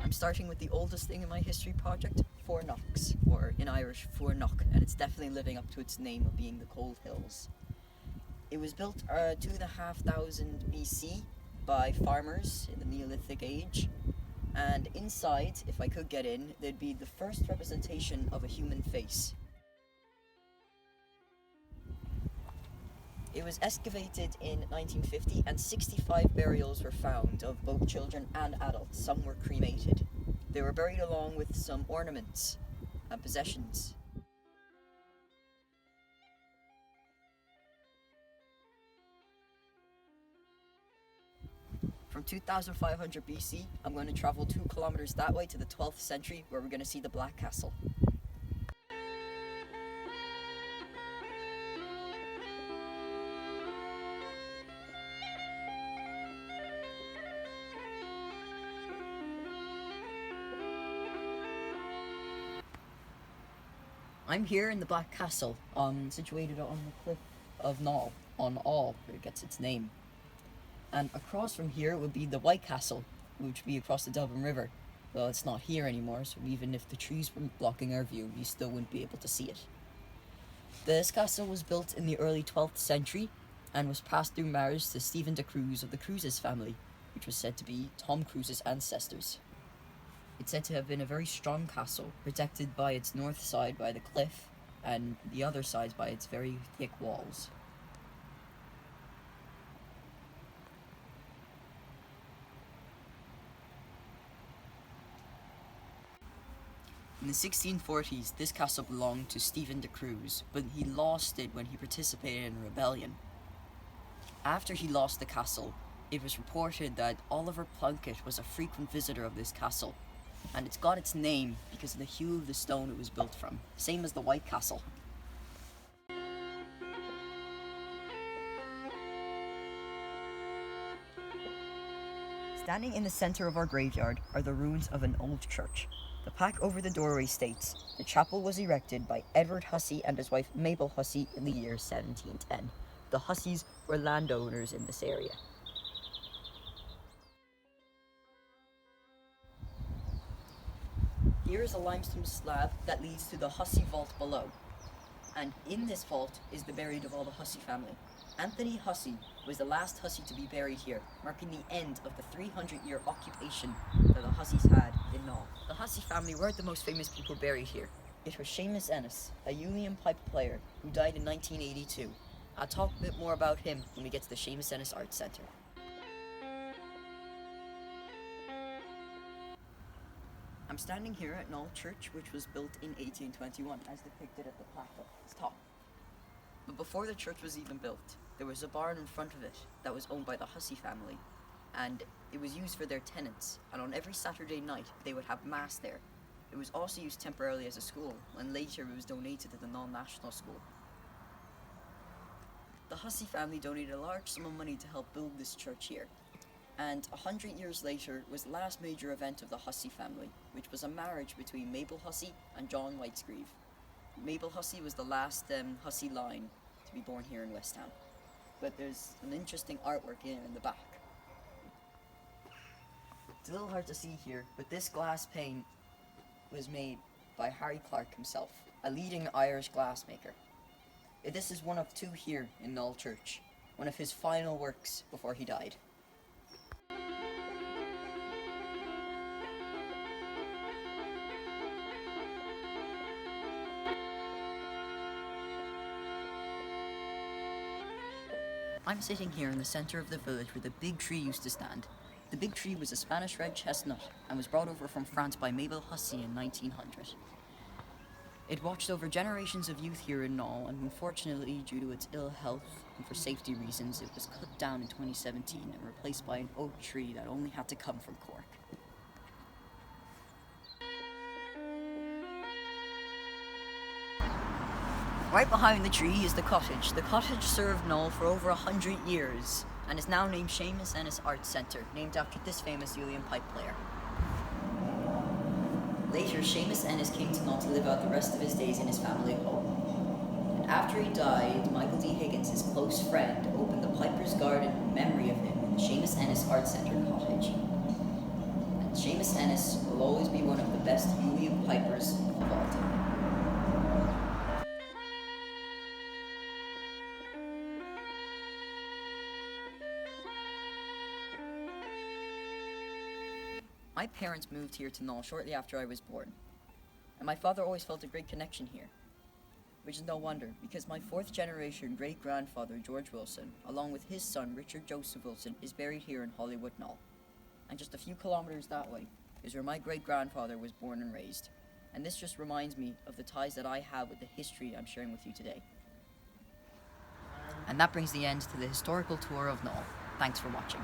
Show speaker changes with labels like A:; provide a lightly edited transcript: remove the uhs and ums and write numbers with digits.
A: I'm starting with the oldest thing in my history project, Fort Knox, or in Irish, Fort Knock, and it's definitely living up to its name of being the Cold Hills. It was built 2,500 BC by farmers in the Neolithic age, and inside, if I could get in, there'd be the first representation of a human face. It was excavated in 1950 and 65 burials were found of both children and adults. Some were cremated. They were buried along with some ornaments and possessions. From 2500 BC, I'm going to travel 2 kilometers that way to the 12th century where we're going to see the Black Castle. I'm here in the Black Castle, situated on the cliff of Knoll, on All, where it gets its name. And across from here would be the White Castle, which would be across the Dublin River. Well, it's not here anymore, so even if the trees were blocking our view, you still wouldn't be able to see it. This castle was built in the early 12th century and was passed through marriage to Stephen de Cruz of the Cruzes family, which was said to be Tom Cruise's ancestors. It's said to have been a very strong castle, protected by its north side by the cliff, and the other side by its very thick walls. In the 1640s, this castle belonged to Stephen de Cruz, but he lost it when he participated in a rebellion. After he lost the castle, it was reported that Oliver Plunkett was a frequent visitor of this castle, and it's got its name because of the hue of the stone it was built from, same as the White Castle. Standing in the center of our graveyard are the ruins of an old church. The plaque over the doorway states, "The chapel was erected by Edward Hussey and his wife Mabel Hussey in the year 1710. The Husseys were landowners in this area." Here is a limestone slab that leads to the Hussey vault below. And in this vault is the buried of all the Hussey family. Anthony Hussey was the last Hussey to be buried here, marking the end of the 300-year occupation that the Husseys had in Knoll. The Hussey family weren't the most famous people buried here. It was Seamus Ennis, a uilleann pipe player who died in 1982. I'll talk a bit more about him when we get to the Seamus Ennis Arts Centre. I'm standing here at Knoll Church, which was built in 1821, as depicted at the plaque up its top. But before the church was even built, there was a barn in front of it that was owned by the Hussey family, and it was used for their tenants, and on every Saturday night they would have mass there. It was also used temporarily as a school, and later it was donated to the Knoll National School. The Hussey family donated a large sum of money to help build this church here, and 100 years later was the last major event of the Hussey family, which was a marriage between Mabel Hussey and John Whitesgreave. Mabel Hussey was the last Hussey line to be born here in West Ham. But there's an interesting artwork here in the back. It's a little hard to see here, but this glass pane was made by Harry Clark himself, a leading Irish glassmaker. This is one of 2 here in Knoll Church, one of his final works before he died. I'm sitting here in the center of the village where the big tree used to stand. The big tree was a Spanish red chestnut and was brought over from France by Mabel Hussey in 1900. It watched over generations of youth here in Knoll, and unfortunately, due to its ill health and for safety reasons, it was cut down in 2017 and replaced by an oak tree that only had to come from Cork. Right behind the tree is the cottage. The cottage served Knoll for over 100 years and is now named Seamus Ennis Arts Centre, named after this famous uilleann pipe player. Later, Seamus Ennis came to Knoll to live out the rest of his days in his family home. And after he died, Michael D. Higgins, his close friend, opened the Piper's Garden in memory of him in the Seamus Ennis Arts Centre cottage. And Seamus Ennis will always be one of the best Helium pipers of all time. My parents moved here to Knoll shortly after I was born, and my father always felt a great connection here. Which is no wonder, because my fourth generation great-grandfather George Wilson, along with his son Richard Joseph Wilson, is buried here in Hollywood Knoll. And just a few kilometers that way is where my great-grandfather was born and raised. And this just reminds me of the ties that I have with the history I'm sharing with you today. And that brings the end to the historical tour of Knoll. Thanks for watching.